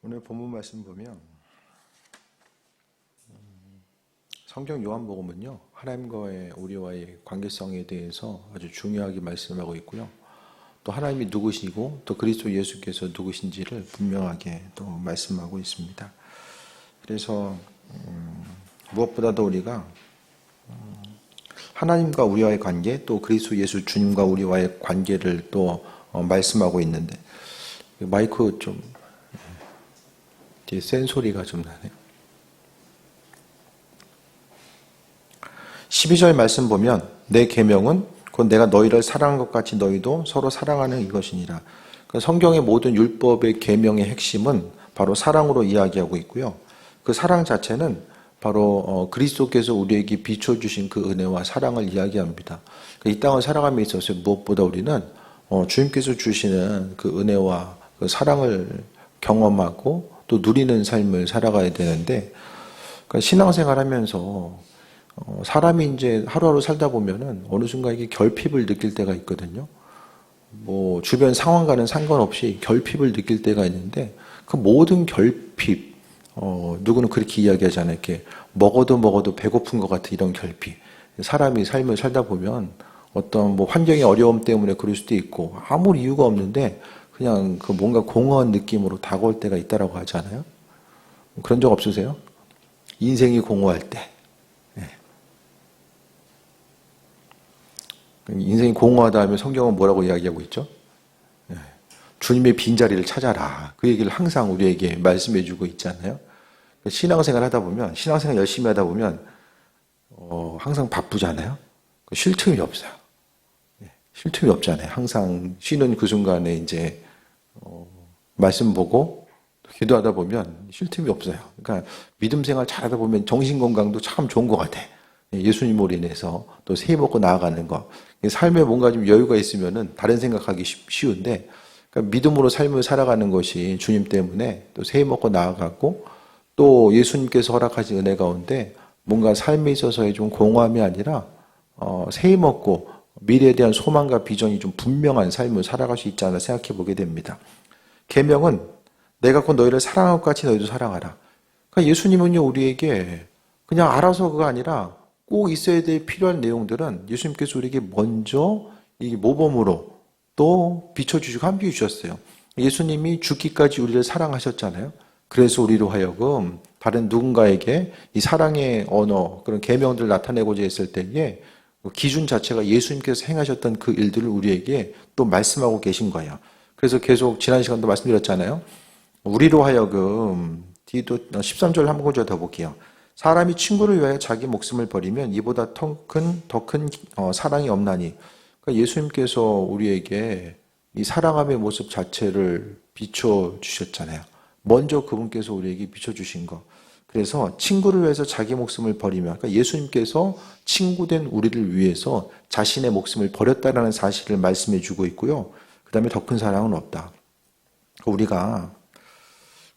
오늘 본문 말씀 보면 성경 요한복음은요, 하나님과의 우리와의 관계성에 대해서 아주 중요하게 말씀하고 있고요. 또 하나님이 누구시고 또 그리스도 예수께서 누구신지를 분명하게 또 말씀하고 있습니다. 그래서 무엇보다도 우리가 하나님과 우리와의 관계, 또 그리스도 예수 주님과 우리와의 관계를 또 말씀하고 있는데, 마이크 좀 뒤에 센 소리가 좀 나네요. 12절 말씀 보면 내 계명은 곧 내가 너희를 사랑한 것 같이 너희도 서로 사랑하는 이것이니라. 성경의 모든 율법의 계명의 핵심은 바로 사랑으로 이야기하고 있고요. 그 사랑 자체는 바로 그리스도께서 우리에게 비춰주신 그 은혜와 사랑을 이야기합니다. 이 땅을 살아감에 있어서 무엇보다 우리는 주님께서 주시는 그 은혜와 그 사랑을 경험하고 또 누리는 삶을 살아가야 되는데, 신앙생활 하면서 사람이 이제 하루하루 살다 보면은 어느 순간 이게 결핍을 느낄 때가 있거든요. 뭐 주변 상황과는 상관없이 결핍을 느낄 때가 있는데, 그 모든 결핍, 누구는 그렇게 이야기하잖아요. 이렇게 먹어도 배고픈 것 같은 이런 결핍. 사람이 삶을 살다 보면 어떤 뭐 환경의 어려움 때문에 그럴 수도 있고 아무 이유가 없는데 그냥 그 뭔가 공허한 느낌으로 다가올 때가 있다라고 하잖아요. 그런 적 없으세요? 인생이 공허할 때. 인생이 공허하다 하면 성경은 뭐라고 이야기하고 있죠? 주님의 빈자리를 찾아라. 그 얘기를 항상 우리에게 말씀해 주고 있잖아요. 신앙생활 하다 보면, 신앙생활 열심히 하다 보면 항상 바쁘잖아요. 쉴 틈이 없어요. 쉴 틈이 없잖아요. 항상 쉬는 그 순간에 이제 말씀 보고 기도하다 보면 쉴 틈이 없어요. 그러니까 믿음 생활 잘하다 보면 정신 건강도 참 좋은 것 같아. 예수님으로 인해서 또 새해 먹고 나아가는 거. 삶에 뭔가 좀 여유가 있으면은 다른 생각하기 쉬운데, 그러니까 믿음으로 삶을 살아가는 것이 주님 때문에 또 새해 먹고 나아가고, 또 예수님께서 허락하신 은혜 가운데 뭔가 삶에 있어서의 좀 공허함이 아니라 새해 먹고 미래에 대한 소망과 비전이 좀 분명한 삶을 살아갈 수 있지 않나 생각해 보게 됩니다. 계명은 내가 곧 너희를 사랑할 것 같이 너희도 사랑하라. 그러니까 예수님은요, 우리에게 그냥 알아서가 아니라 꼭 있어야 될 필요한 내용들은 예수님께서 우리에게 먼저 이 모범으로 또 비춰주시고 함께해 주셨어요. 예수님이 죽기까지 우리를 사랑하셨잖아요. 그래서 우리로 하여금 다른 누군가에게 이 사랑의 언어, 그런 계명들을 나타내고자 했을 때에 기준 자체가 예수님께서 행하셨던 그 일들을 우리에게 또 말씀하고 계신 거예요. 그래서 계속 지난 시간도 말씀드렸잖아요. 우리로 하여금 뒤도 13절 한 구절 더 볼게요. 사람이 친구를 위하여 자기 목숨을 버리면 이보다 더 큰 사랑이 없나니. 그러니까 예수님께서 우리에게 이 사랑함의 모습 자체를 비춰주셨잖아요. 먼저 그분께서 우리에게 비춰주신 거. 그래서 친구를 위해서 자기 목숨을 버리면, 그러니까 예수님께서 친구된 우리를 위해서 자신의 목숨을 버렸다라는 사실을 말씀해 주고 있고요. 그 다음에 더 큰 사랑은 없다. 우리가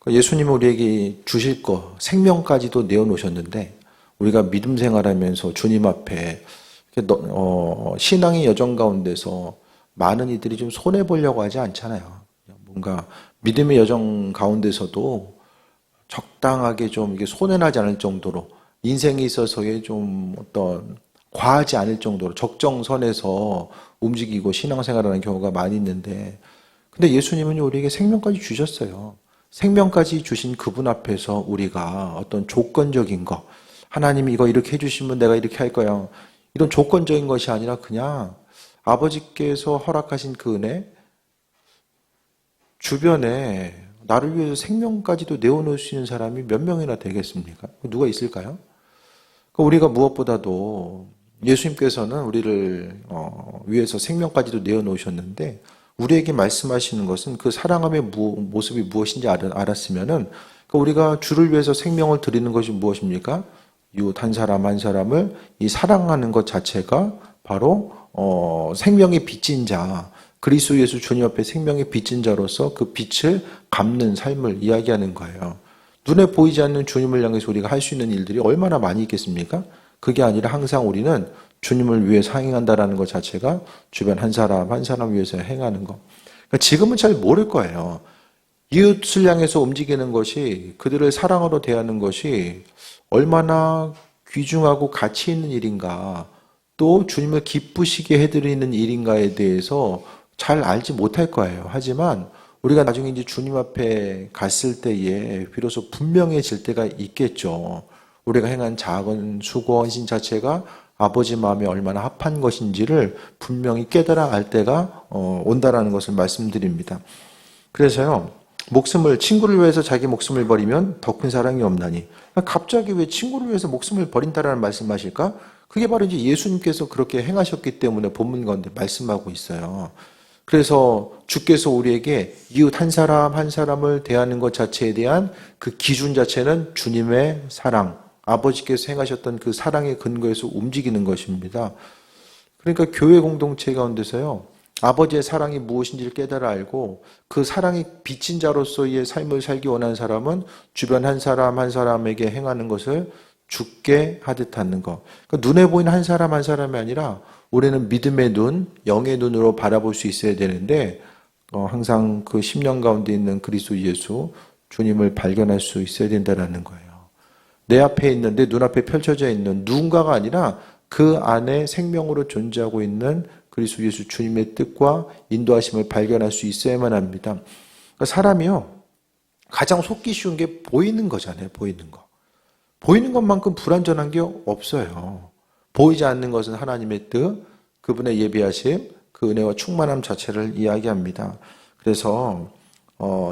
예수님은 우리에게 주실 거, 생명까지도 내어놓으셨는데, 우리가 믿음 생활하면서 주님 앞에 신앙의 여정 가운데서 많은 이들이 좀 손해보려고 하지 않잖아요. 뭔가 믿음의 여정 가운데서도 적당하게 좀 이게 손해나지 않을 정도로, 인생에 있어서의 좀 어떤 과하지 않을 정도로 적정선에서 움직이고 신앙생활하는 경우가 많이 있는데, 근데 예수님은 우리에게 생명까지 주셨어요. 생명까지 주신 그분 앞에서 우리가 어떤 조건적인 거, 하나님이 이거 이렇게 해주시면 내가 이렇게 할 거야, 이런 조건적인 것이 아니라 그냥 아버지께서 허락하신 그 은혜, 주변에 나를 위해서 생명까지도 내어놓을 수 있는 사람이 몇 명이나 되겠습니까? 누가 있을까요? 우리가 무엇보다도 예수님께서는 우리를 위해서 생명까지도 내어놓으셨는데, 우리에게 말씀하시는 것은 그 사랑함의 모습이 무엇인지 알았으면은, 우리가 주를 위해서 생명을 드리는 것이 무엇입니까? 이웃 한 사람 한 사람을 이 사랑하는 것 자체가 바로 생명의 빚진 자, 그리스도 예수 주님 앞에 생명의 빚진 자로서 그 빛을 갚는 삶을 이야기하는 거예요. 눈에 보이지 않는 주님을 향해서 우리가 할 수 있는 일들이 얼마나 많이 있겠습니까? 그게 아니라 항상 우리는 주님을 위해서 행한다라는 것 자체가 주변 한 사람 한 사람 위해서 행하는 것. 그러니까 지금은 잘 모를 거예요. 이웃을 향해서 움직이는 것이, 그들을 사랑으로 대하는 것이 얼마나 귀중하고 가치 있는 일인가, 또 주님을 기쁘시게 해드리는 일인가에 대해서 잘 알지 못할 거예요. 하지만 우리가 나중에 이제 주님 앞에 갔을 때에 비로소 분명해질 때가 있겠죠. 우리가 행한 작은 수고, 헌신 자체가 아버지 마음에 얼마나 합한 것인지를 분명히 깨달아 알 때가 온다라는 것을 말씀드립니다. 그래서요, 친구를 위해서 자기 목숨을 버리면 더 큰 사랑이 없나니. 갑자기 왜 친구를 위해서 목숨을 버린다라는 말씀하실까? 그게 바로 이제 예수님께서 그렇게 행하셨기 때문에 본문 가운데 말씀하고 있어요. 그래서 주께서 우리에게 이웃 한 사람 한 사람을 대하는 것 자체에 대한 그 기준 자체는 주님의 사랑, 아버지께서 행하셨던 그 사랑의 근거에서 움직이는 것입니다. 그러니까 교회 공동체 가운데서요, 아버지의 사랑이 무엇인지를 깨달아 알고 그 사랑이 빚진 자로서의 삶을 살기 원하는 사람은 주변 한 사람 한 사람에게 행하는 것을 죽게 하듯 하는 것. 그러니까 눈에 보이는 한 사람 한 사람이 아니라 우리는 믿음의 눈, 영의 눈으로 바라볼 수 있어야 되는데 항상 그 심령 가운데 있는 그리스도 예수, 주님을 발견할 수 있어야 된다는 거예요. 내 앞에 있는, 내 눈앞에 펼쳐져 있는 누군가가 아니라 그 안에 생명으로 존재하고 있는 그리스도 예수 주님의 뜻과 인도하심을 발견할 수 있어야만 합니다. 그러니까 사람이요, 가장 속기 쉬운 게 보이는 거잖아요. 보이는 거. 보이는 것만큼 불완전한 게 없어요. 보이지 않는 것은 하나님의 뜻, 그분의 예비하심, 그 은혜와 충만함 자체를 이야기합니다. 그래서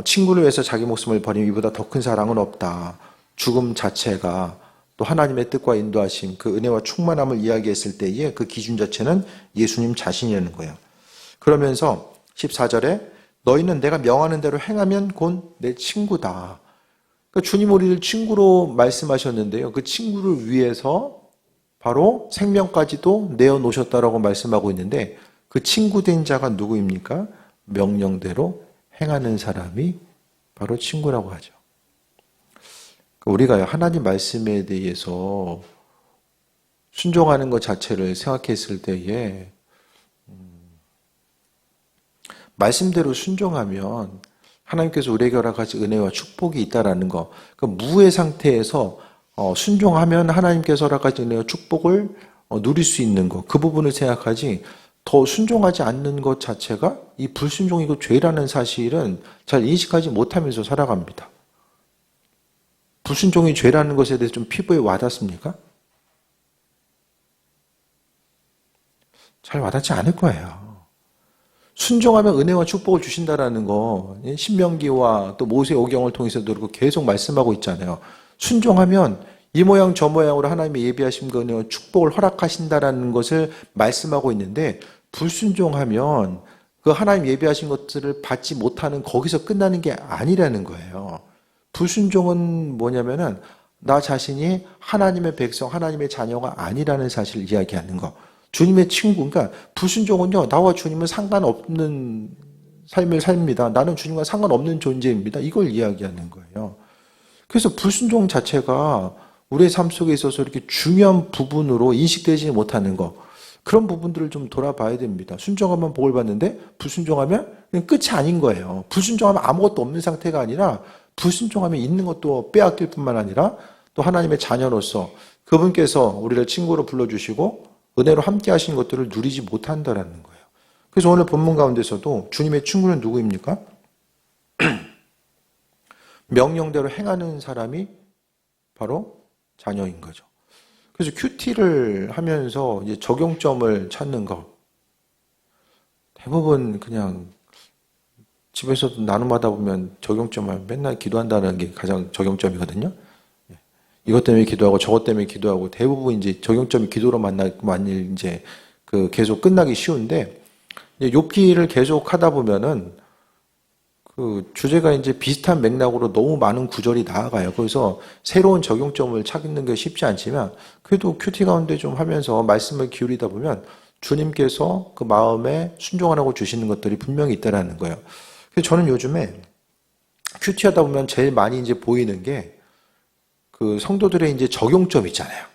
친구를 위해서 자기 목숨을 버리면 이보다 더 큰 사랑은 없다. 죽음 자체가 또 하나님의 뜻과 인도하심, 그 은혜와 충만함을 이야기했을 때에 그 기준 자체는 예수님 자신이라는 거예요. 그러면서 14절에 너희는 내가 명하는 대로 행하면 곧 내 친구다. 그러니까 주님 우리를 친구로 말씀하셨는데요. 그 친구를 위해서 바로 생명까지도 내어놓으셨다라고 말씀하고 있는데 그 친구 된 자가 누구입니까? 명령대로 행하는 사람이 바로 친구라고 하죠. 우리가 하나님 말씀에 대해서 순종하는 것 자체를 생각했을 때에 말씀대로 순종하면 하나님께서 우리에게 허락하신 은혜와 축복이 있다라는 거. 그러니까 무의 상태에서 순종하면 하나님께서 허락하신 은혜와 축복을 누릴 수 있는 것. 그 부분을 생각하지 더 순종하지 않는 것 자체가 이 불순종이고 죄라는 사실은 잘 인식하지 못하면서 살아갑니다. 불순종이 죄라는 것에 대해서 좀 피부에 와닿습니까? 잘 와닿지 않을 거예요. 순종하면 은혜와 축복을 주신다라는 거 신명기와 또 모세오경을 통해서도 그렇고 계속 말씀하고 있잖아요. 순종하면 이 모양 저 모양으로 하나님의 예비하신 그 은혜와 축복을 허락하신다라는 것을 말씀하고 있는데 불순종하면 그 하나님 예비하신 것들을 받지 못하는 거기서 끝나는 게 아니라는 거예요. 불순종은 뭐냐면은 나 자신이 하나님의 백성, 하나님의 자녀가 아니라는 사실을 이야기하는 거. 주님의 친구, 그러니까 불순종은요, 나와 주님은 상관없는 삶을 삽니다. 나는 주님과 상관없는 존재입니다. 이걸 이야기하는 거예요. 그래서 불순종 자체가 우리의 삶 속에 있어서 이렇게 중요한 부분으로 인식되지 못하는 거, 그런 부분들을 좀 돌아봐야 됩니다. 순종하면 복을 받는데 불순종하면 그냥 끝이 아닌 거예요. 불순종하면 아무것도 없는 상태가 아니라 불순종하면 있는 것도 빼앗길 뿐만 아니라 또 하나님의 자녀로서 그분께서 우리를 친구로 불러주시고 은혜로 함께 하신 것들을 누리지 못한다라는 거예요. 그래서 오늘 본문 가운데서도 주님의 친구는 누구입니까? 명령대로 행하는 사람이 바로 자녀인 거죠. 그래서 큐티를 하면서 이제 적용점을 찾는 거. 대부분 그냥 집에서도 나눔하다 보면 적용점을 맨날 기도한다는 게 가장 적용점이거든요. 이것 때문에 기도하고 저것 때문에 기도하고 대부분 이제 적용점이 기도로 만일 이제 그 계속 끝나기 쉬운데 욥기를 계속 하다 보면은 그 주제가 이제 비슷한 맥락으로 너무 많은 구절이 나아가요. 그래서 새로운 적용점을 찾는 게 쉽지 않지만 그래도 큐티 가운데 좀 하면서 말씀을 기울이다 보면 주님께서 그 마음에 순종하라고 주시는 것들이 분명히 있다라는 거예요. 그래서 저는 요즘에 큐티 하다 보면 제일 많이 이제 보이는 게 그 성도들의 이제 적용점 있잖아요.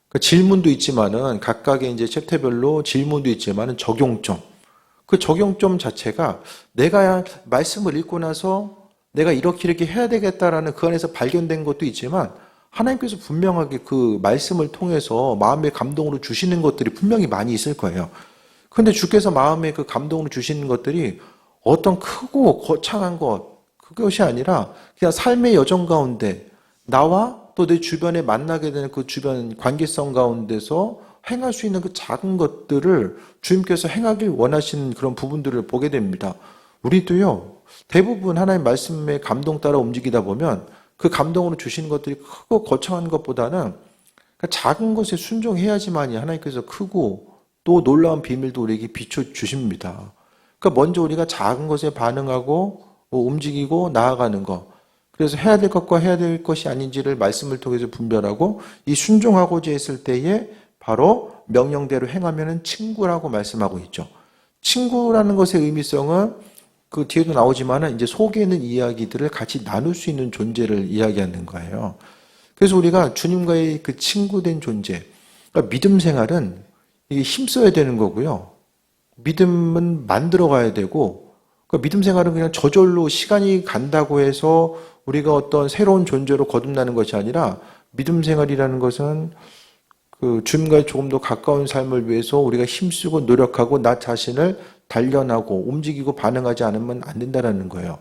그 질문도 있지만은 각각의 이제 챕터별로 질문도 있지만은 적용점. 그 적용점 자체가 내가 말씀을 읽고 나서 내가 이렇게 해야 되겠다라는 그 안에서 발견된 것도 있지만 하나님께서 분명하게 그 말씀을 통해서 마음의 감동으로 주시는 것들이 분명히 많이 있을 거예요. 그런데 주께서 마음의 그 감동으로 주시는 것들이 어떤 크고 거창한 것, 그것이 아니라 그냥 삶의 여정 가운데 나와 또 내 주변에 만나게 되는 그 주변 관계성 가운데서 행할 수 있는 그 작은 것들을 주님께서 행하길 원하시는 그런 부분들을 보게 됩니다. 우리도요, 대부분 하나님 말씀의 감동 따라 움직이다 보면 그 감동으로 주시는 것들이 크고 거창한 것보다는 작은 것에 순종해야지만이 하나님께서 크고 또 놀라운 비밀도 우리에게 비춰주십니다. 그러니까 먼저 우리가 작은 것에 반응하고 움직이고 나아가는 것. 그래서 해야 될 것과 해야 될 것이 아닌지를 말씀을 통해서 분별하고 이 순종하고자 했을 때에 바로 명령대로 행하면은 친구라고 말씀하고 있죠. 친구라는 것의 의미성은 그 뒤에도 나오지만은 이제 속에 있는 이야기들을 같이 나눌 수 있는 존재를 이야기하는 거예요. 그래서 우리가 주님과의 그 친구된 존재, 그러니까 믿음 생활은 이게 힘써야 되는 거고요. 믿음은 만들어 가야 되고, 그러니까 믿음 생활은 그냥 저절로 시간이 간다고 해서 우리가 어떤 새로운 존재로 거듭나는 것이 아니라 믿음 생활이라는 것은 그 주님과 조금 더 가까운 삶을 위해서 우리가 힘쓰고 노력하고 나 자신을 단련하고 움직이고 반응하지 않으면 안 된다는 거예요.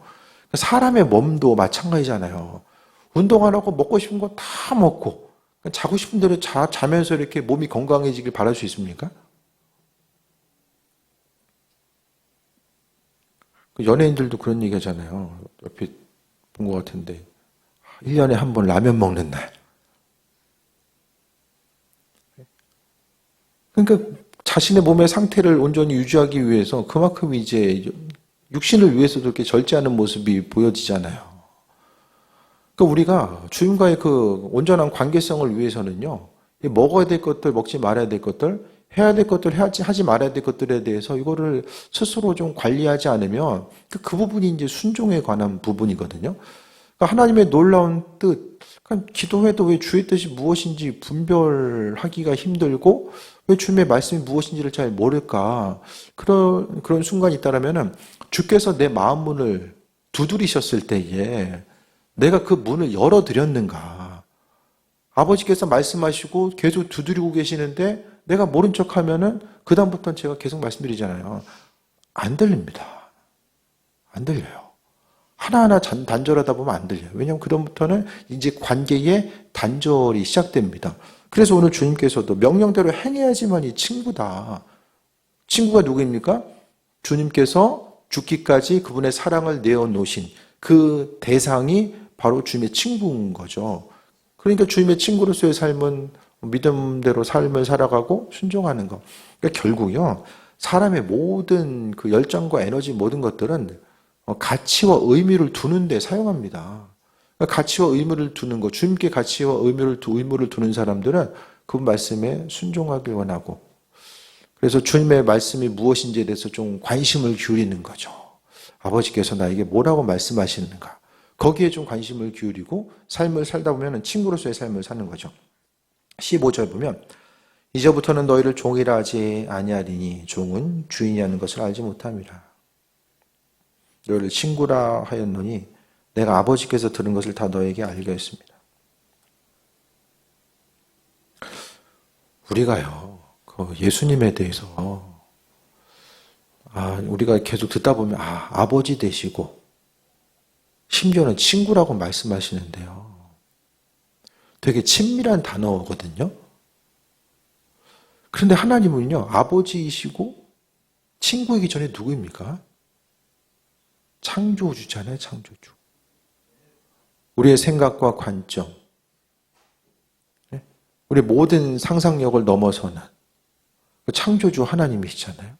사람의 몸도 마찬가지잖아요. 운동 안 하고 먹고 싶은 거 다 먹고 자고 싶은 대로 자면서 이렇게 몸이 건강해지길 바랄 수 있습니까? 연예인들도 그런 얘기 하잖아요. 옆에 본 것 같은데 1년에 한 번 라면 먹는 날. 그러니까 자신의 몸의 상태를 온전히 유지하기 위해서 그만큼 이제 육신을 위해서도 이렇게 절제하는 모습이 보여지잖아요. 그러니까 우리가 주님과의 그 온전한 관계성을 위해서는요, 먹어야 될 것들, 먹지 말아야 될 것들, 해야 될 것들, 하지 말아야 될 것들에 대해서 이거를 스스로 좀 관리하지 않으면 그 부분이 이제 순종에 관한 부분이거든요. 그러니까 하나님의 놀라운 뜻, 그러니까 기도해도 왜 주의 뜻이 무엇인지 분별하기가 힘들고 왜 주님의 말씀이 무엇인지를 잘 모를까? 그런 순간이 있다라면은 주께서 내 마음 문을 두드리셨을 때에 내가 그 문을 열어드렸는가? 아버지께서 말씀하시고 계속 두드리고 계시는데 내가 모른 척 하면은 그다음부터는 제가 계속 말씀드리잖아요. 안 들립니다. 안 들려요. 하나하나 단절하다 보면 안 들려요. 왜냐하면 그다음부터는 이제 관계의 단절이 시작됩니다. 그래서 오늘 주님께서도 명령대로 행해야지만이 친구다. 친구가 누구입니까? 주님께서 죽기까지 그분의 사랑을 내어놓으신 그 대상이 바로 주님의 친구인 거죠. 그러니까 주님의 친구로서의 삶은 믿음대로 삶을 살아가고 순종하는 것. 그러니까 결국요, 사람의 모든 그 열정과 에너지 모든 것들은 가치와 의미를 두는 데 사용합니다. 가치와 의무를 두는 것, 주님께 가치와 의무를 두는 사람들은 그 말씀에 순종하길 원하고, 그래서 주님의 말씀이 무엇인지에 대해서 좀 관심을 기울이는 거죠. 아버지께서 나에게 뭐라고 말씀하시는가? 거기에 좀 관심을 기울이고 삶을 살다 보면 친구로서의 삶을 사는 거죠. 15절 보면 이제부터는 너희를 종이라 하지 아니하리니 종은 주인이 하는 것을 알지 못함이라. 너희를 친구라 하였노니 내가 아버지께서 들은 것을 다 너에게 알게 했습니다. 우리가요, 그 예수님에 대해서 우리가 계속 듣다 보면 아버지 되시고 심지어는 친구라고 말씀하시는데요. 되게 친밀한 단어거든요. 그런데 하나님은요, 아버지이시고 친구이기 전에 누구입니까? 창조주잖아요, 창조주. 우리의 생각과 관점, 우리 모든 상상력을 넘어서는 창조주 하나님이시잖아요.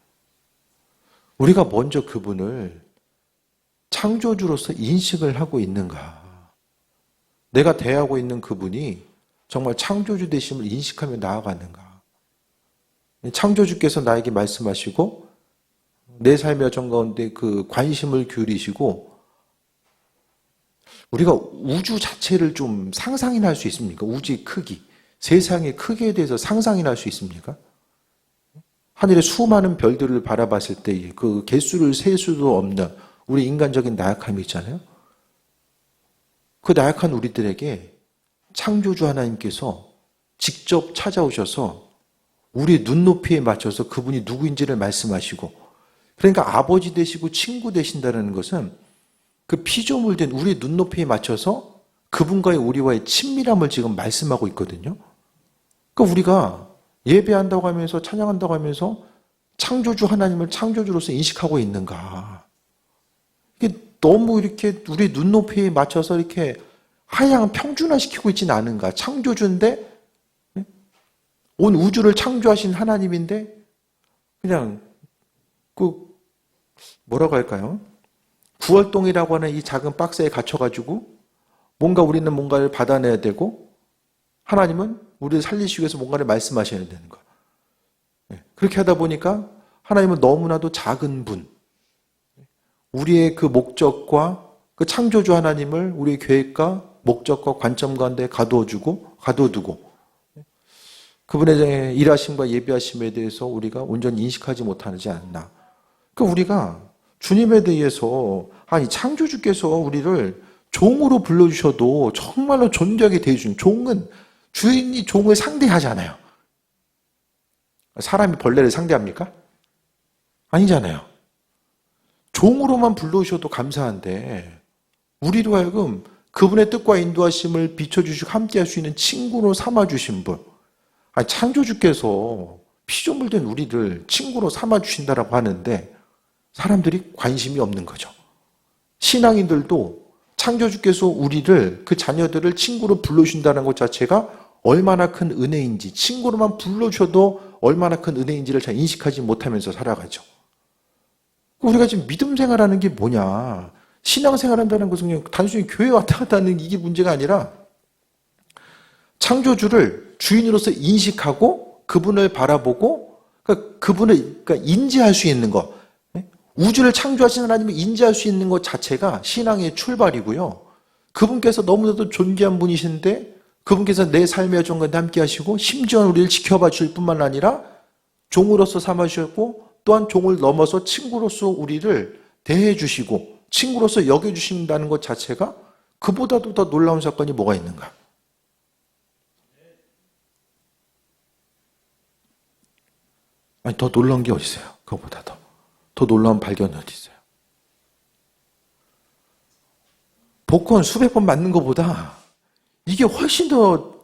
우리가 먼저 그분을 창조주로서 인식을 하고 있는가? 내가 대하고 있는 그분이 정말 창조주 되심을 인식하며 나아가는가? 창조주께서 나에게 말씀하시고 내 삶의 여정 가운데 그 관심을 기울이시고 우리가 우주 자체를 좀 상상이나 할 수 있습니까? 우주의 크기, 세상의 크기에 대해서 상상이나 할 수 있습니까? 하늘의 수많은 별들을 바라봤을 때 그 개수를 셀 수도 없는 우리 인간적인 나약함이 있잖아요. 그 나약한 우리들에게 창조주 하나님께서 직접 찾아오셔서 우리 눈높이에 맞춰서 그분이 누구인지를 말씀하시고, 그러니까 아버지 되시고 친구 되신다는 것은 그 피조물된 우리 눈높이에 맞춰서 그분과의 우리와의 친밀함을 지금 말씀하고 있거든요. 그러니까 우리가 예배한다고 하면서 찬양한다고 하면서 창조주 하나님을 창조주로서 인식하고 있는가? 이게 너무 이렇게 우리 눈높이에 맞춰서 이렇게 하향 평준화시키고 있지는 않은가? 창조주인데 온 우주를 창조하신 하나님인데 그냥 그 뭐라고 할까요? 구월동이라고 하는 이 작은 박스에 갇혀가지고 뭔가 우리는 뭔가를 받아내야 되고 하나님은 우리를 살리시기 위해서 뭔가를 말씀하셔야 되는 거예요. 그렇게 하다 보니까 하나님은 너무나도 작은 분, 우리의 그 목적과 그 창조주 하나님을 우리의 계획과 목적과 관점 가운데 가둬두고 그분의 일하심과 예비하심에 대해서 우리가 온전히 인식하지 못하지 않나. 그러니까 우리가 주님에 대해서 아니 창조주께서 우리를 종으로 불러주셔도 정말로 존귀하게 대해준 종은 주인이 종을 상대하잖아요. 사람이 벌레를 상대합니까? 아니잖아요. 종으로만 불러주셔도 감사한데 우리로 하여금 그분의 뜻과 인도하심을 비춰주시고 함께할 수 있는 친구로 삼아주신 분. 아니, 창조주께서 피조물된 우리를 친구로 삼아주신다라고 하는데 사람들이 관심이 없는 거죠. 신앙인들도 창조주께서 우리를, 그 자녀들을 친구로 불러주신다는 것 자체가 얼마나 큰 은혜인지, 친구로만 불러주셔도 얼마나 큰 은혜인지를 잘 인식하지 못하면서 살아가죠. 우리가 지금 믿음 생활하는 게 뭐냐? 신앙 생활한다는 것은 그냥 단순히 교회 왔다 갔다 하는 이게 문제가 아니라 창조주를 주인으로서 인식하고 그분을 바라보고 그분을 인지할 수 있는 것, 우주를 창조하신 하나님을 인지할 수 있는 것 자체가 신앙의 출발이고요. 그분께서 너무나도 존귀한 분이신데 그분께서 내 삶의 여정 가운데 함께 하시고 심지어 우리를 지켜봐 주실 뿐만 아니라 종으로서 삼아주셨고 또한 종을 넘어서 친구로서 우리를 대해 주시고 친구로서 여겨주신다는 것 자체가 그보다도 더 놀라운 사건이 뭐가 있는가? 아니, 더 놀라운 게 어디 있어요? 그거보다 더 놀라운 발견이 어디 있어요? 복권 수백 번 맞는 것보다 이게 훨씬 더,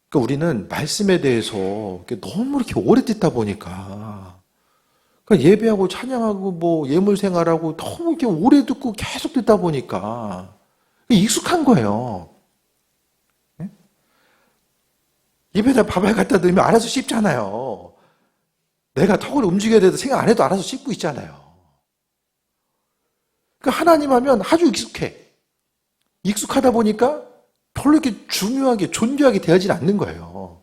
그러니까 우리는 말씀에 대해서 너무 이렇게 오래 듣다 보니까, 그러니까 예배하고 찬양하고 뭐 예물 생활하고 너무 이렇게 오래 듣고 계속 듣다 보니까 익숙한 거예요. 입에다 밥을 갖다 넣으면 알아서 씹잖아요. 내가 턱을 움직여야 돼도 생각 안 해도 알아서 씹고 있잖아요. 그러니까 하나님 하면 아주 익숙해. 익숙하다 보니까 별로 이렇게 중요하게 존귀하게 대하지 않는 거예요.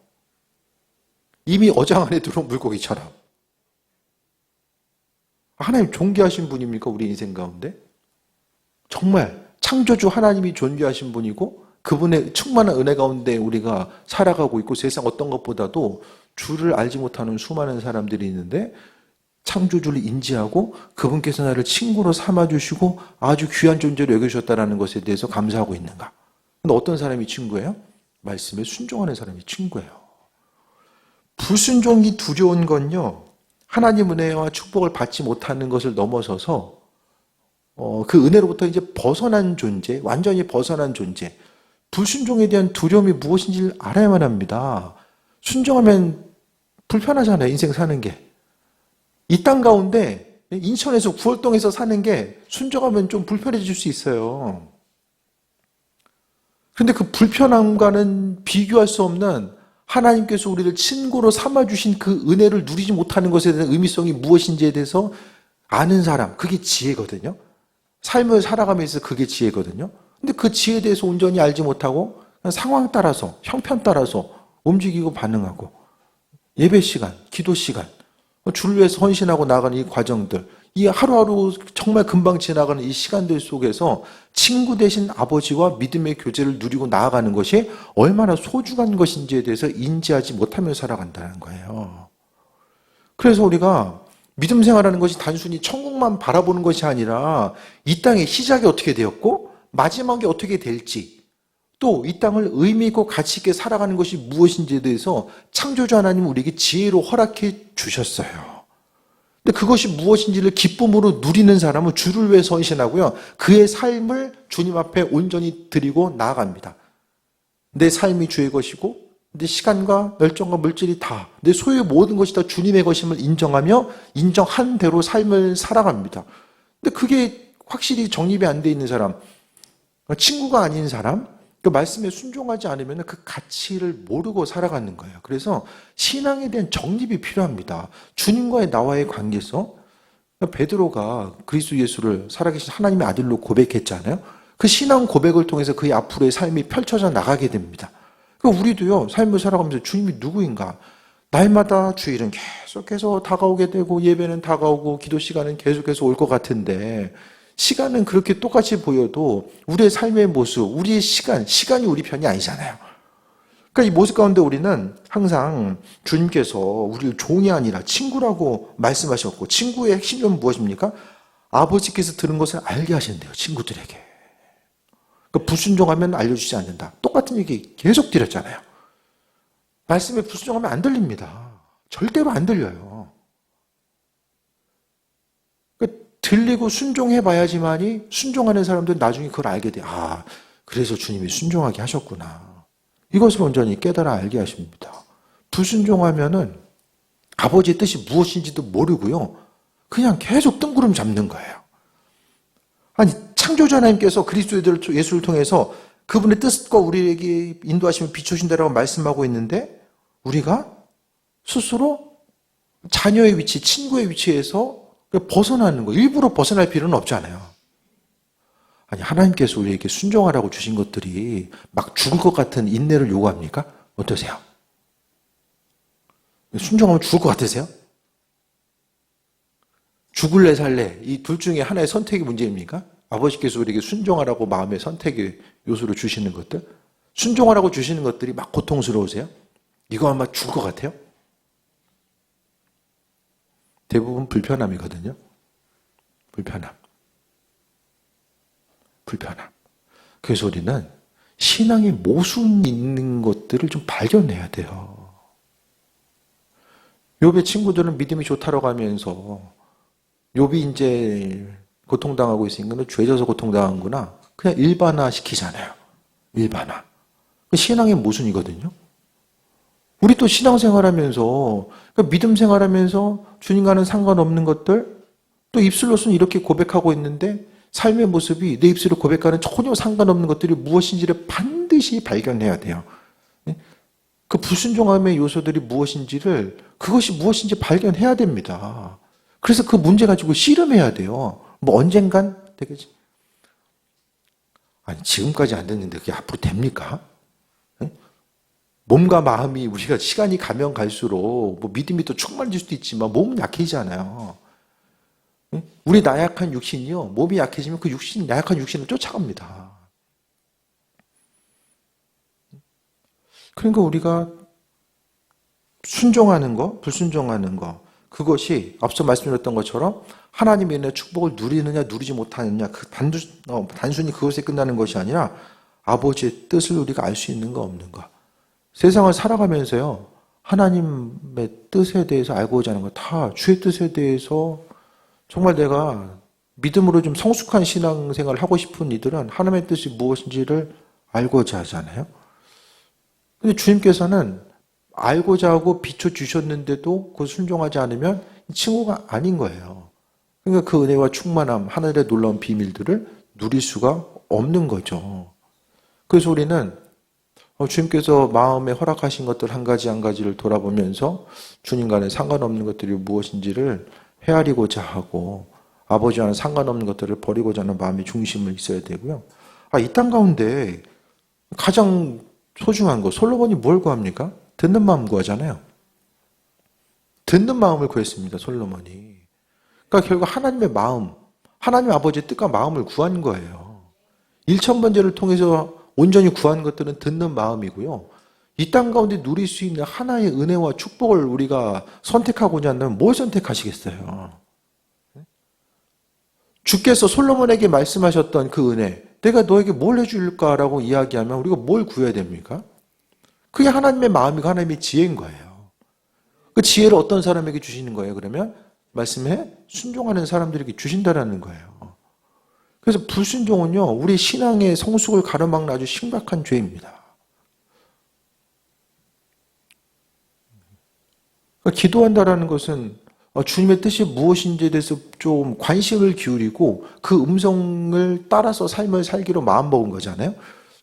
이미 어장 안에 들어온 물고기처럼. 하나님 존귀하신 분입니까? 우리 인생 가운데? 정말 창조주 하나님이 존귀하신 분이고 그분의 충만한 은혜 가운데 우리가 살아가고 있고 세상 어떤 것보다도 주를 알지 못하는 수많은 사람들이 있는데 창조주를 인지하고 그분께서 나를 친구로 삼아주시고 아주 귀한 존재로 여겨주셨다는 것에 대해서 감사하고 있는가? 근데 어떤 사람이 친구예요? 말씀에 순종하는 사람이 친구예요. 불순종이 두려운 건요, 하나님 은혜와 축복을 받지 못하는 것을 넘어서서 그 은혜로부터 이제 벗어난 존재, 완전히 벗어난 존재, 불순종에 대한 두려움이 무엇인지를 알아야만 합니다. 순종하면 불편하잖아요, 인생 사는 게. 이 땅 가운데 인천에서 구월동에서 사는 게 순종하면 좀 불편해질 수 있어요. 그런데 그 불편함과는 비교할 수 없는 하나님께서 우리를 친구로 삼아주신 그 은혜를 누리지 못하는 것에 대한 의미성이 무엇인지에 대해서 아는 사람, 그게 지혜거든요. 삶을 살아가면서 그게 지혜거든요. 근데 그 지혜에 대해서 온전히 알지 못하고 상황 따라서, 형편 따라서 움직이고 반응하고 예배 시간, 기도 시간, 주를 위해서 헌신하고 나가는 이 과정들, 이 하루하루 정말 금방 지나가는 이 시간들 속에서 친구 되신 아버지와 믿음의 교제를 누리고 나아가는 것이 얼마나 소중한 것인지에 대해서 인지하지 못하며 살아간다는 거예요. 그래서 우리가 믿음 생활하는 것이 단순히 천국만 바라보는 것이 아니라 이 땅의 시작이 어떻게 되었고 마지막이 어떻게 될지, 또 이 땅을 의미 있고 가치 있게 살아가는 것이 무엇인지에 대해서 창조주 하나님은 우리에게 지혜로 허락해 주셨어요. 근데 그것이 무엇인지를 기쁨으로 누리는 사람은 주를 위해 헌신하고요, 그의 삶을 주님 앞에 온전히 드리고 나아갑니다. 내 삶이 주의 것이고 내 시간과 열정과 물질이 다, 내 소유의 모든 것이 다 주님의 것임을 인정하며 인정한 대로 삶을 살아갑니다. 근데 그게 확실히 정립이 안 돼 있는 사람, 친구가 아닌 사람, 그 말씀에 순종하지 않으면 그 가치를 모르고 살아가는 거예요. 그래서 신앙에 대한 정립이 필요합니다. 주님과의 나와의 관계에서 베드로가 그리스도 예수를 살아계신 하나님의 아들로 고백했잖아요. 그 신앙 고백을 통해서 그의 앞으로의 삶이 펼쳐져 나가게 됩니다. 우리도요, 삶을 살아가면서 주님이 누구인가? 날마다 주일은 계속해서 다가오게 되고 예배는 다가오고 기도 시간은 계속해서 올 것 같은데 시간은 그렇게 똑같이 보여도 우리의 삶의 모습, 우리의 시간이 우리 편이 아니잖아요. 그러니까 이 모습 가운데 우리는 항상 주님께서 우리를 종이 아니라 친구라고 말씀하셨고, 친구의 핵심은 무엇입니까? 아버지께서 들은 것을 알게 하신대요, 친구들에게. 그러니까 불순종하면 알려주지 않는다. 똑같은 얘기 계속 드렸잖아요. 말씀에 불순종하면 안 들립니다. 절대로 안 들려요. 그러니까 들리고 순종해 봐야지만이 순종하는 사람들은 나중에 그걸 알게 돼요. 아, 그래서 주님이 순종하게 하셨구나. 이것을 온전히 깨달아 알게 하십니다. 불순종하면은 아버지의 뜻이 무엇인지도 모르고요, 그냥 계속 뜬구름 잡는 거예요. 아니, 창조주 하나님께서 그리스도 예수를 통해서 그분의 뜻과 우리에게 인도하심을 비추신다라고 말씀하고 있는데 우리가 스스로 자녀의 위치, 친구의 위치에서 벗어나는 거, 일부러 벗어날 필요는 없잖아요. 아니, 하나님께서 우리에게 순종하라고 주신 것들이 막 죽을 것 같은 인내를 요구합니까? 어떠세요? 순종하면 죽을 것 같으세요? 죽을래 살래, 이 둘 중에 하나의 선택이 문제입니까? 아버지께서 우리에게 순종하라고 마음의 선택의 요소로 주시는 것들, 순종하라고 주시는 것들이 막 고통스러우세요? 이거 아마 죽을 것 같아요? 대부분 불편함이거든요. 불편함. 그래서 우리는 신앙의 모순 있는 것들을 좀 발견해야 돼요. 욥의 친구들은 믿음이 좋다라고 하면서 욥이 이제 고통당하고 있으니까 죄 져서 고통당한구나, 그냥 일반화 시키잖아요. 일반화. 신앙의 모순이거든요. 우리 또 신앙생활하면서, 그러니까 믿음 생활하면서 주님과는 상관없는 것들, 또 입술로서는 이렇게 고백하고 있는데 삶의 모습이 내 입술로 고백하는 전혀 상관없는 것들이 무엇인지를 반드시 발견해야 돼요. 그 불순종함의 요소들이 무엇인지를, 그것이 무엇인지 발견해야 됩니다. 그래서 그 문제 가지고 씨름해야 돼요. 뭐 언젠간 되겠지. 아니, 지금까지 안 됐는데 그게 앞으로 됩니까? 몸과 마음이 우리가 시간이 가면 갈수록 뭐 믿음이 또 충만해질 수도 있지만 몸은 약해지잖아요. 우리 나약한 육신이요, 몸이 약해지면 그 나약한 육신을 쫓아갑니다. 그러니까 우리가 순종하는 거, 불순종하는 거, 그것이 앞서 말씀드렸던 것처럼 하나님의 은혜 축복을 누리느냐 누리지 못하느냐, 단순히 그것에 끝나는 것이 아니라 아버지의 뜻을 우리가 알 수 있는 거 없는 거. 세상을 살아가면서요, 하나님의 뜻에 대해서 알고자 하는 거, 다 주의 뜻에 대해서 정말 내가 믿음으로 좀 성숙한 신앙생활을 하고 싶은 이들은 하나님의 뜻이 무엇인지를 알고자 하잖아요. 근데 주님께서는 알고자 하고 비춰주셨는데도 그걸 순종하지 않으면 친구가 아닌 거예요. 그러니까 그 은혜와 충만함, 하늘의 놀라운 비밀들을 누릴 수가 없는 거죠. 그래서 우리는 주님께서 마음에 허락하신 것들 한 가지 한 가지를 돌아보면서 주님과는 상관없는 것들이 무엇인지를 헤아리고자 하고 아버지와는 상관없는 것들을 버리고자 하는 마음의 중심을 있어야 되고요. 이 땅 가운데 가장 소중한 거, 솔로몬이 뭘 구합니까? 듣는 마음 구하잖아요. 듣는 마음을 구했습니다, 솔로몬이. 그러니까 결국 하나님의 마음, 하나님 아버지의 뜻과 마음을 구한 거예요. 일천번제를 통해서 온전히 구한 것들은 듣는 마음이고요. 이 땅 가운데 누릴 수 있는 하나의 은혜와 축복을 우리가 선택하고자 한다면 뭘 선택하시겠어요? 주께서 솔로몬에게 말씀하셨던 그 은혜, 내가 너에게 뭘 해줄까라고 이야기하면 우리가 뭘 구해야 됩니까? 그게 하나님의 마음이고 하나님의 지혜인 거예요. 그 지혜를 어떤 사람에게 주시는 거예요? 그러면 말씀에 순종하는 사람들에게 주신다라는 거예요. 그래서 불순종은요, 우리 신앙의 성숙을 가로막는 아주 심각한 죄입니다. 그러니까 기도한다라는 것은 주님의 뜻이 무엇인지에 대해서 좀 관심을 기울이고 그 음성을 따라서 삶을 살기로 마음먹은 거잖아요.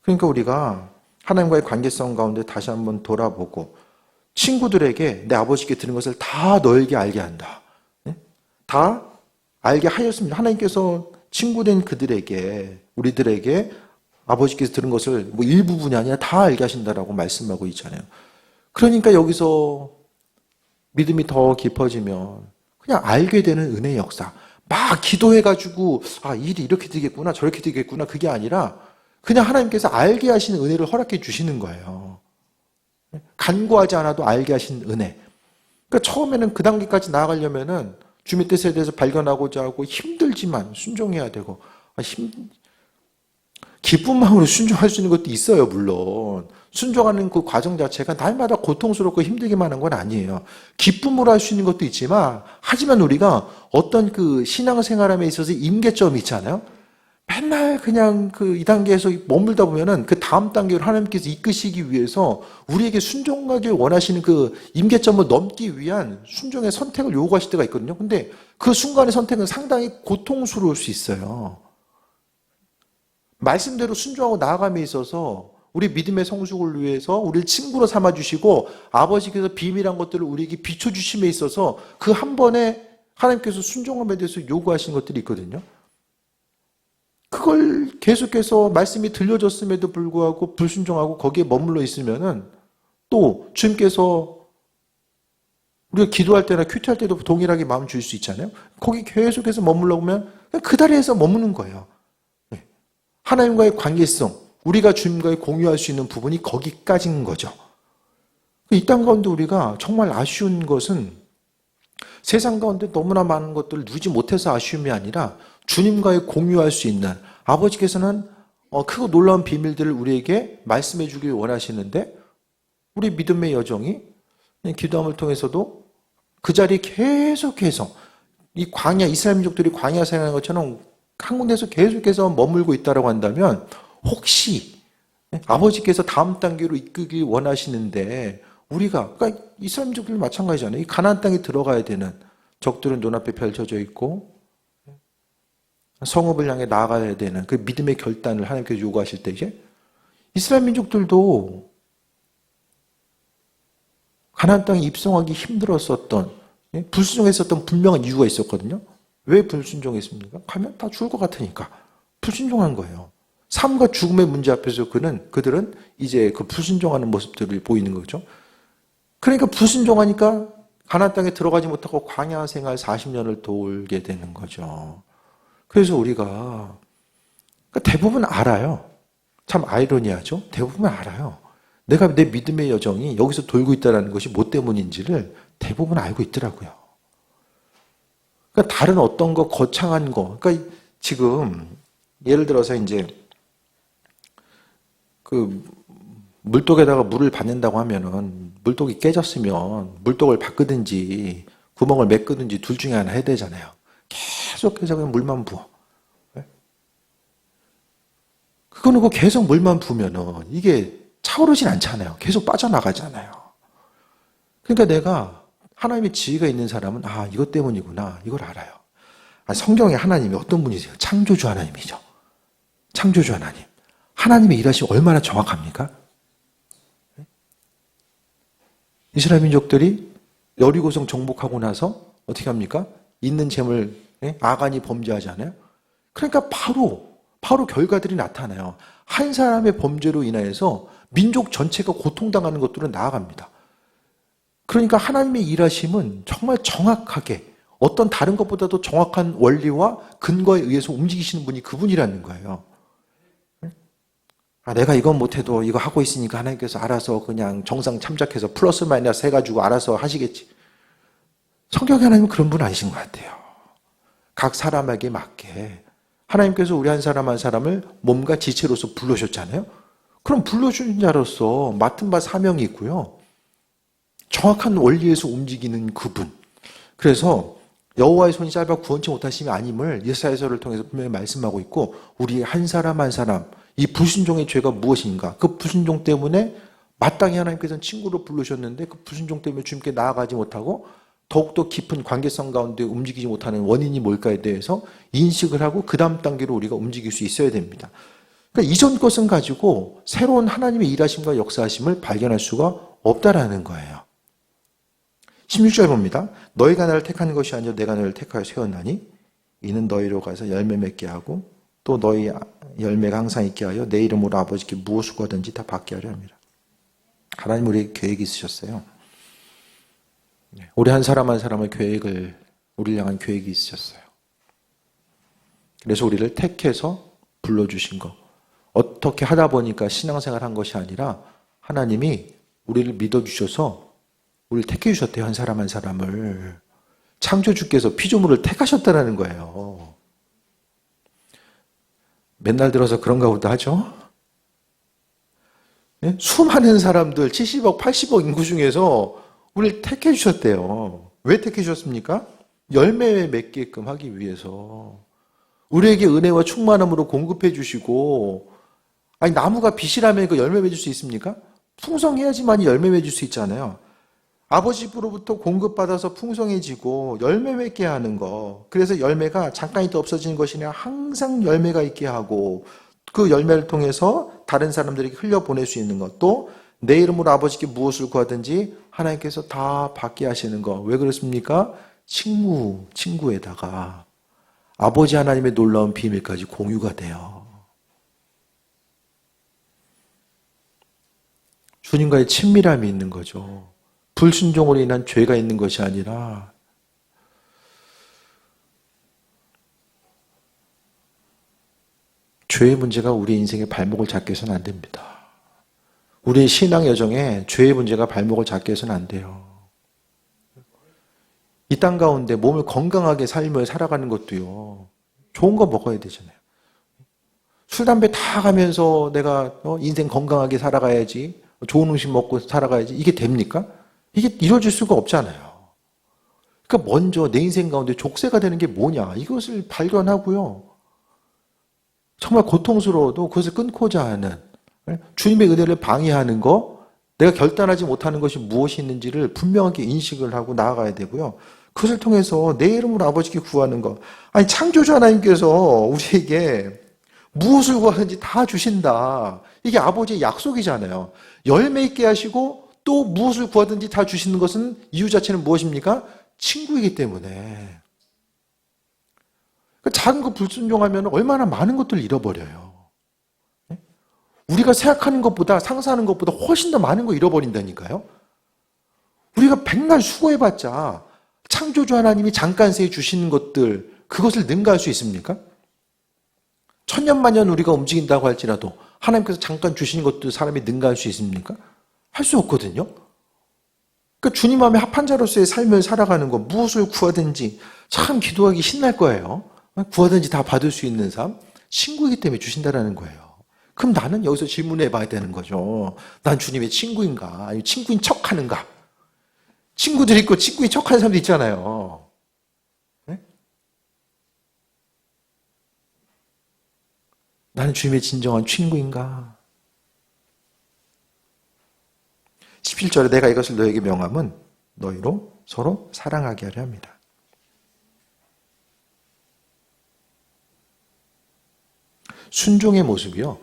그러니까 우리가 하나님과의 관계성 가운데 다시 한번 돌아보고 친구들에게 내 아버지께 들은 것을 다 너에게 알게 한다. 다 알게 하였습니다. 하나님께서 친구된 그들에게, 우리들에게 아버지께서 들은 것을 뭐 일부분이 아니라 다 알게 하신다라고 말씀하고 있잖아요. 그러니까 여기서 믿음이 더 깊어지면 그냥 알게 되는 은혜의 역사. 막 기도해가지고 일이 이렇게 되겠구나 저렇게 되겠구나 그게 아니라 그냥 하나님께서 알게 하시는 은혜를 허락해 주시는 거예요. 간구하지 않아도 알게 하시는 은혜. 그러니까 처음에는 그 단계까지 나아가려면은 주님의 뜻에 대해서 발견하고자 하고 힘들지만 순종해야 되고 기쁜 마음으로 순종할 수 있는 것도 있어요. 물론 순종하는 그 과정 자체가 날마다 고통스럽고 힘들기만 한 건 아니에요. 기쁨으로 할 수 있는 것도 있지만 하지만 우리가 어떤 그 신앙생활함에 있어서 임계점이 있잖아요. 맨날 그냥 그 이 단계에서 머물다 보면은 그 다음 단계로 하나님께서 이끄시기 위해서 우리에게 순종하길 원하시는 그 임계점을 넘기 위한 순종의 선택을 요구하실 때가 있거든요. 근데 그 순간의 선택은 상당히 고통스러울 수 있어요. 말씀대로 순종하고 나아감에 있어서 우리 믿음의 성숙을 위해서 우리를 친구로 삼아주시고 아버지께서 비밀한 것들을 우리에게 비춰주심에 있어서 그 한 번에 하나님께서 순종함에 대해서 요구하시는 것들이 있거든요. 그걸 계속해서 말씀이 들려졌음에도 불구하고 불순종하고 거기에 머물러 있으면은 또 주님께서 우리가 기도할 때나 큐티할 때도 동일하게 마음 줄 수 있잖아요. 거기 계속해서 머물러 보면 그 자리에서 머무는 거예요. 하나님과의 관계성, 우리가 주님과의 공유할 수 있는 부분이 거기까지인 거죠. 이 땅 가운데 우리가 정말 아쉬운 것은 세상 가운데 너무나 많은 것들을 누리지 못해서 아쉬움이 아니라 주님과의 공유할 수 있는 아버지께서는 크고 놀라운 비밀들을 우리에게 말씀해 주길 원하시는데 우리 믿음의 여정이 기도함을 통해서도 그 자리에 계속해서 이 광야, 이스라엘 민족들이 광야 생활하는 것처럼 한 군데서 계속해서 머물고 있다고 한다면 혹시 아버지께서 다음 단계로 이끌길 원하시는데 우리가 그러니까 이스라엘 민족들 마찬가지잖아요. 이 가나안 땅에 들어가야 되는 적들은 눈앞에 펼쳐져 있고 성읍을 향해 나아가야 되는 그 믿음의 결단을 하나님께서 요구하실 때에 이스라엘 민족들도 가나안 땅에 입성하기 힘들었었던 불순종했었던 분명한 이유가 있었거든요. 왜 불순종했습니까? 가면 다 죽을 것 같으니까 불순종한 거예요. 삶과 죽음의 문제 앞에서 그들은 이제 그 불순종하는 모습들을 보이는 거죠. 그러니까 불순종하니까 가나안 땅에 들어가지 못하고 광야 생활 40년을 돌게 되는 거죠. 그래서 우리가 대부분 알아요. 참 아이러니하죠. 대부분 알아요. 내가 내 믿음의 여정이 여기서 돌고 있다는 것이 뭐 때문인지를 대부분 알고 있더라고요. 그러니까 다른 어떤 거 거창한 거. 그러니까 지금 예를 들어서 이제 그 물독에다가 물을 받는다고 하면은 물독이 깨졌으면 물독을 바꾸든지 구멍을 메꾸든지 둘 중에 하나 해야 되잖아요. 계속해서 그냥 물만 부어. 그거는 그 계속 물만 부으면은 이게 차오르진 않잖아요. 계속 빠져나가잖아요. 그러니까 내가 하나님의 지혜가 있는 사람은 이것 때문이구나 이걸 알아요. 성경에 하나님이 어떤 분이세요? 창조주 하나님이죠. 창조주 하나님. 하나님의 일하심이 얼마나 정확합니까? 이스라엘 민족들이 여리고성 정복하고 나서 어떻게 합니까? 있는 재물 아간이 범죄하잖아요. 그러니까 바로 결과들이 나타나요. 한 사람의 범죄로 인하여서 민족 전체가 고통당하는 것들은 나아갑니다. 그러니까 하나님의 일하심은 정말 정확하게 어떤 다른 것보다도 정확한 원리와 근거에 의해서 움직이시는 분이 그분이라는 거예요. 내가 이건 못해도 이거 하고 있으니까 하나님께서 알아서 그냥 정상 참작해서 플러스 마이너스 해가지고 알아서 하시겠지. 성경에 하나님은 그런 분 아니신 것 같아요. 각 사람에게 맞게 하나님께서 우리 한 사람 한 사람을 몸과 지체로서 불러주셨잖아요. 그럼 불러준 자로서 맡은 바 사명이 있고요. 정확한 원리에서 움직이는 그분. 그래서 여호와의 손이 짧아 구원치 못하심이 아님을 예사야서를 통해서 분명히 말씀하고 있고, 우리 한 사람 한 사람 이 불순종의 죄가 무엇인가, 그 불순종 때문에 마땅히 하나님께서는 친구로 부르셨는데 그 불순종 때문에 주님께 나아가지 못하고 더욱더 깊은 관계성 가운데 움직이지 못하는 원인이 뭘까에 대해서 인식을 하고 그 다음 단계로 우리가 움직일 수 있어야 됩니다. 그러니까 이전 것은 가지고 새로운 하나님의 일하심과 역사하심을 발견할 수가 없다라는 거예요. 16절 봅니다. 너희가 나를 택하는 것이 아니라 내가 너희를 택하여 세웠나니 이는 너희로 가서 열매 맺게 하고 또 너희 열매가 항상 있게 하여 내 이름으로 아버지께 무엇을 구하든지 다 받게 하려 합니다. 하나님 우리에게 계획이 있으셨어요. 우리 한 사람 한 사람의 계획을, 우리를 향한 계획이 있으셨어요. 그래서 우리를 택해서 불러주신 거. 어떻게 하다 보니까 신앙생활 한 것이 아니라 하나님이 우리를 믿어주셔서 우리를 택해 주셨대요. 한 사람 한 사람을. 창조주께서 피조물을 택하셨다는 거예요. 맨날 들어서 그런가 보다 하죠. 네? 수많은 사람들 70억 80억 인구 중에서 우리를 택해 주셨대요. 왜 택해 주셨습니까? 열매 맺게끔 하기 위해서. 우리에게 은혜와 충만함으로 공급해 주시고, 아니 나무가 빛이라면 그 열매 맺을 수 있습니까? 풍성해야지만 열매 맺을 수 있잖아요. 아버지로부터 공급받아서 풍성해지고 열매 맺게 하는 거. 그래서 열매가 잠깐 있다 없어지는 것이 아니라 항상 열매가 있게 하고 그 열매를 통해서 다른 사람들에게 흘려보낼 수 있는 것. 또 내 이름으로 아버지께 무엇을 구하든지 하나님께서 다 받게 하시는 거. 왜 그렇습니까? 친구에다가 아버지 하나님의 놀라운 비밀까지 공유가 돼요. 주님과의 친밀함이 있는 거죠. 불순종으로 인한 죄가 있는 것이 아니라 죄의 문제가 우리 인생의 발목을 잡게 해서는 안 됩니다. 우리의 신앙 여정에 죄의 문제가 발목을 잡게 해서는 안 돼요. 이 땅 가운데 몸을 건강하게 삶을 살아가는 것도요. 좋은 거 먹어야 되잖아요. 술, 담배 다 가면서 내가 인생 건강하게 살아가야지, 좋은 음식 먹고 살아가야지, 이게 됩니까? 이게 이루어질 수가 없잖아요. 그러니까 먼저 내 인생 가운데 족쇄가 되는 게 뭐냐, 이것을 발견하고요. 정말 고통스러워도 그것을 끊고자 하는, 주님의 은혜를 방해하는 거, 내가 결단하지 못하는 것이 무엇이 있는지를 분명하게 인식을 하고 나아가야 되고요. 그것을 통해서 내 이름으로 아버지께 구하는 거. 아니 창조주 하나님께서 우리에게 무엇을 구하든지 다 주신다. 이게 아버지의 약속이잖아요. 열매 있게 하시고 또 무엇을 구하든지 다 주시는 것은 이유 자체는 무엇입니까? 친구이기 때문에. 작은 거 불순종하면 얼마나 많은 것들을 잃어버려요. 우리가 생각하는 것보다, 상상하는 것보다 훨씬 더 많은 거 잃어버린다니까요. 우리가 백날 수고해봤자 창조주 하나님이 잠깐 새에 주시는 것들, 그것을 능가할 수 있습니까? 천년만년 우리가 움직인다고 할지라도 하나님께서 잠깐 주시는 것들 사람이 능가할 수 있습니까? 할 수 없거든요. 그러니까 주님 마음에 합한 자로서의 삶을 살아가는 거, 무엇을 구하든지 참 기도하기 신날 거예요. 구하든지 다 받을 수 있는 삶, 친구이기 때문에 주신다라는 거예요. 그럼 나는 여기서 질문해 봐야 되는 거죠. 난 주님의 친구인가? 아니면 친구인 척 하는가? 친구들 있고 친구인 척 하는 사람도 있잖아요. 네? 나는 주님의 진정한 친구인가? 17절에 내가 이것을 너에게 명함은 너희로 서로 사랑하게 하려 합니다. 순종의 모습이요,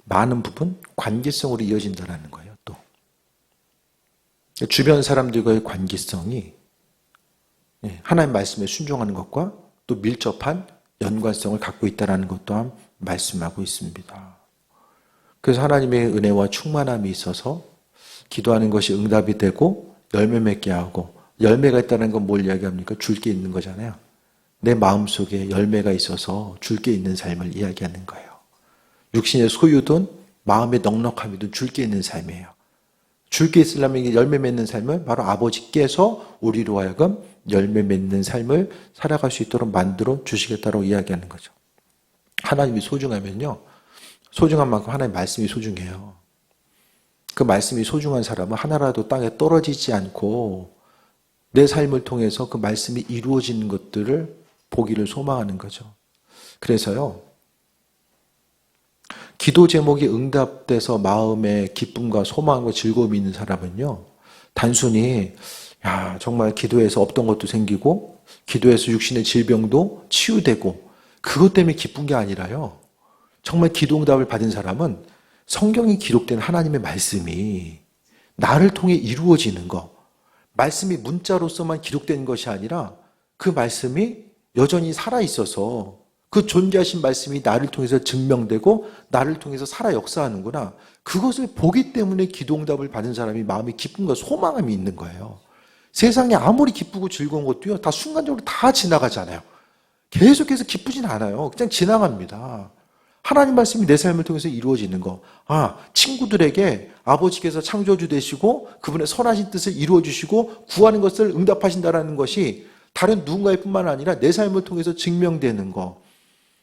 많은 부분 관계성으로 이어진다는 거예요. 또 주변 사람들과의 관계성이 하나님 말씀에 순종하는 것과 또 밀접한 연관성을 갖고 있다는 것 또한 말씀하고 있습니다. 그래서 하나님의 은혜와 충만함이 있어서 기도하는 것이 응답이 되고 열매 맺게 하고, 열매가 있다는 건 뭘 이야기합니까? 줄 게 있는 거잖아요. 내 마음속에 열매가 있어서 줄 게 있는 삶을 이야기하는 거예요. 육신의 소유든 마음의 넉넉함이든 줄게 있는 삶이에요. 줄게 있으려면 열매 맺는 삶을 바로 아버지께서 우리로 하여금 열매 맺는 삶을 살아갈 수 있도록 만들어 주시겠다고 이야기하는 거죠. 하나님이 소중하면요, 소중한 만큼 하나님의 말씀이 소중해요. 그 말씀이 소중한 사람은 하나라도 땅에 떨어지지 않고 내 삶을 통해서 그 말씀이 이루어지는 것들을 보기를 소망하는 거죠. 그래서요, 기도 제목이 응답돼서 마음에 기쁨과 소망과 즐거움이 있는 사람은요, 단순히 정말 기도해서 없던 것도 생기고 기도해서 육신의 질병도 치유되고 그것 때문에 기쁜 게 아니라요, 정말 기도 응답을 받은 사람은 성경에 기록된 하나님의 말씀이 나를 통해 이루어지는 것, 말씀이 문자로서만 기록된 것이 아니라 그 말씀이 여전히 살아있어서 그 존재하신 말씀이 나를 통해서 증명되고 나를 통해서 살아 역사하는구나. 그것을 보기 때문에 기도응답을 받은 사람이 마음에 기쁨과 소망함이 있는 거예요. 세상에 아무리 기쁘고 즐거운 것도요, 다 순간적으로 다 지나가잖아요. 계속해서 기쁘진 않아요. 그냥 지나갑니다. 하나님 말씀이 내 삶을 통해서 이루어지는 거. 친구들에게 아버지께서 창조주 되시고 그분의 선하신 뜻을 이루어 주시고 구하는 것을 응답하신다라는 것이 다른 누군가의 뿐만 아니라 내 삶을 통해서 증명되는 거.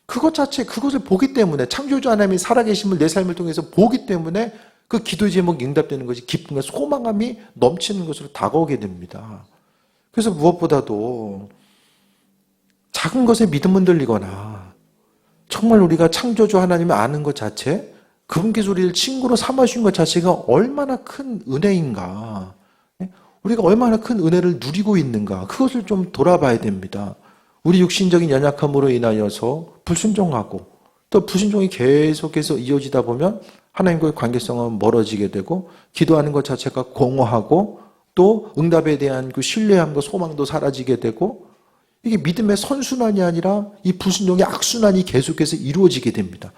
그것 자체, 그것을 보기 때문에, 창조주 하나님이 살아계심을 내 삶을 통해서 보기 때문에 그 기도 제목이 응답되는 것이 기쁨과 소망함이 넘치는 것으로 다가오게 됩니다. 그래서 무엇보다도 작은 것에 믿음 흔들리거나 정말 우리가 창조주 하나님을 아는 것 자체, 그분께서 우리를 친구로 삼아주신 것 자체가 얼마나 큰 은혜인가, 우리가 얼마나 큰 은혜를 누리고 있는가, 그것을 좀 돌아봐야 됩니다. 우리 육신적인 연약함으로 인하여서 불순종하고 또 불순종이 계속해서 이어지다 보면 하나님과의 관계성은 멀어지게 되고 기도하는 것 자체가 공허하고 또 응답에 대한 그 신뢰함과 소망도 사라지게 되고 이게 믿음의 선순환이 아니라 이 불순종의 악순환이 계속해서 이루어지게 됩니다.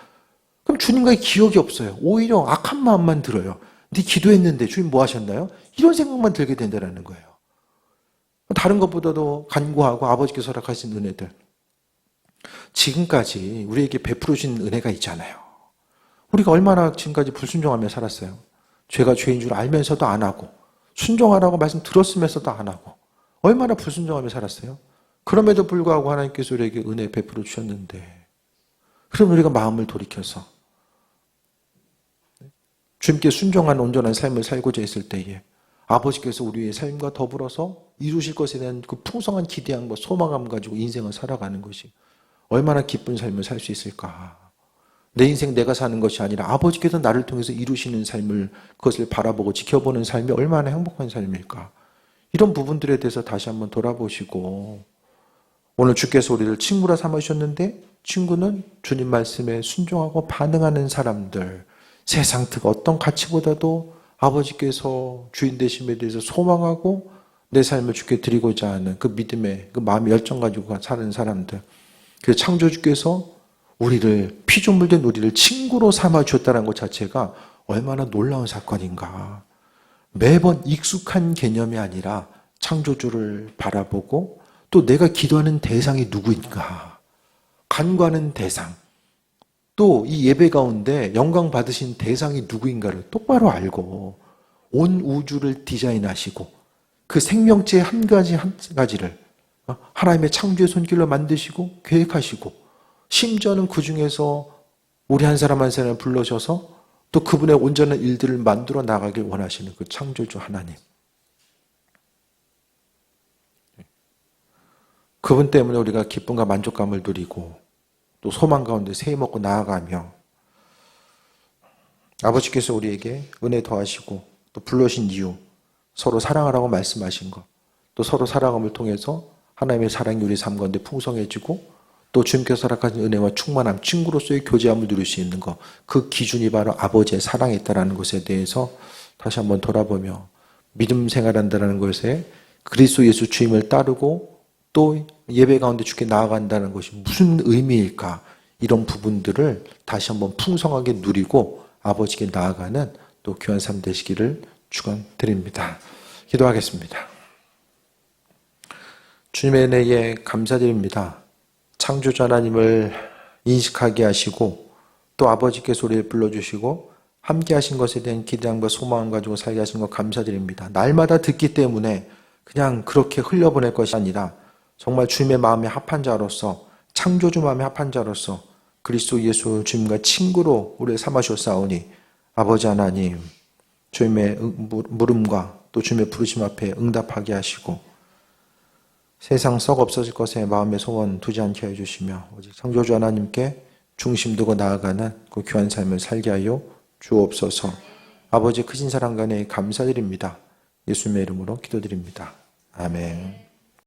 그럼 주님과의 기억이 없어요. 오히려 악한 마음만 들어요. 네 기도했는데 주님 뭐 하셨나요? 이런 생각만 들게 된다는 거예요. 다른 것보다도 간구하고 아버지께서 허락하신 은혜들, 지금까지 우리에게 베풀어 주신 은혜가 있잖아요. 우리가 얼마나 지금까지 불순종하며 살았어요. 죄가 죄인 줄 알면서도 안 하고 순종하라고 말씀 들었으면서도 안 하고 얼마나 불순종하며 살았어요. 그럼에도 불구하고 하나님께서 우리에게 은혜 베풀어 주셨는데, 그럼 우리가 마음을 돌이켜서 주님께 순종한 온전한 삶을 살고자 했을 때에 아버지께서 우리의 삶과 더불어서 이루실 것에 대한 그 풍성한 기대함과 소망감 가지고 인생을 살아가는 것이 얼마나 기쁜 삶을 살 수 있을까. 내 인생 내가 사는 것이 아니라 아버지께서 나를 통해서 이루시는 삶을, 그것을 바라보고 지켜보는 삶이 얼마나 행복한 삶일까. 이런 부분들에 대해서 다시 한번 돌아보시고, 오늘 주께서 우리를 친구라 삼으셨는데 친구는 주님 말씀에 순종하고 반응하는 사람들, 세상 특 어떤 가치보다도 아버지께서 주인 되심에 대해서 소망하고 내 삶을 주께 드리고자 하는 그 믿음의 그 마음의 열정 가지고 사는 사람들, 그 창조주께서 우리를, 피조물 된 우리를 친구로 삼아 주었다는 것 자체가 얼마나 놀라운 사건인가. 매번 익숙한 개념이 아니라 창조주를 바라보고 또 내가 기도하는 대상이 누구인가, 간구하는 대상, 또 이 예배 가운데 영광 받으신 대상이 누구인가를 똑바로 알고 온 우주를 디자인하시고 그 생명체 한 가지 한 가지를 하나님의 창조의 손길로 만드시고 계획하시고, 심지어는 그 중에서 우리 한 사람 한 사람을 불러셔서 또 그분의 온전한 일들을 만들어 나가길 원하시는 그 창조주 하나님, 그분 때문에 우리가 기쁨과 만족감을 누리고 또 소망 가운데 새해 먹고 나아가며, 아버지께서 우리에게 은혜 더하시고 또 불러신 이유, 서로 사랑하라고 말씀하신 것, 또 서로 사랑함을 통해서 하나님의 사랑이 우리 삶 가운데 풍성해지고 또 주님께서 허락하신 은혜와 충만함, 친구로서의 교제함을 누릴 수 있는 것, 그 기준이 바로 아버지의 사랑에 있다는 것에 대해서 다시 한번 돌아보며 믿음 생활한다는 것에 그리스도 예수 주임을 따르고 또 예배 가운데 주께 나아간다는 것이 무슨 의미일까, 이런 부분들을 다시 한번 풍성하게 누리고 아버지께 나아가는 또 귀한 삶 되시기를 축원드립니다. 기도하겠습니다. 주님의 은혜에 감사드립니다. 창조주 하나님을 인식하게 하시고 또 아버지께서 우리를 불러주시고 함께 하신 것에 대한 기대함과 소망을 가지고 살게 하신 것 감사드립니다. 날마다 듣기 때문에 그냥 그렇게 흘려보낼 것이 아니라 정말 주님의 마음에 합한 자로서, 창조주 마음에 합한 자로서 그리스도 예수 주님과 친구로 우리를 삼으셨사오니 아버지 하나님, 주님의 물음과 또 주님의 부르심 앞에 응답하게 하시고 세상 썩 없어질 것에 마음의 소원 두지 않게 해주시며 오직 창조주 하나님께 중심 두고 나아가는 그 귀한 삶을 살게 하여 주옵소서. 아버지 크신 사랑 간에 감사드립니다. 예수님의 이름으로 기도드립니다. 아멘.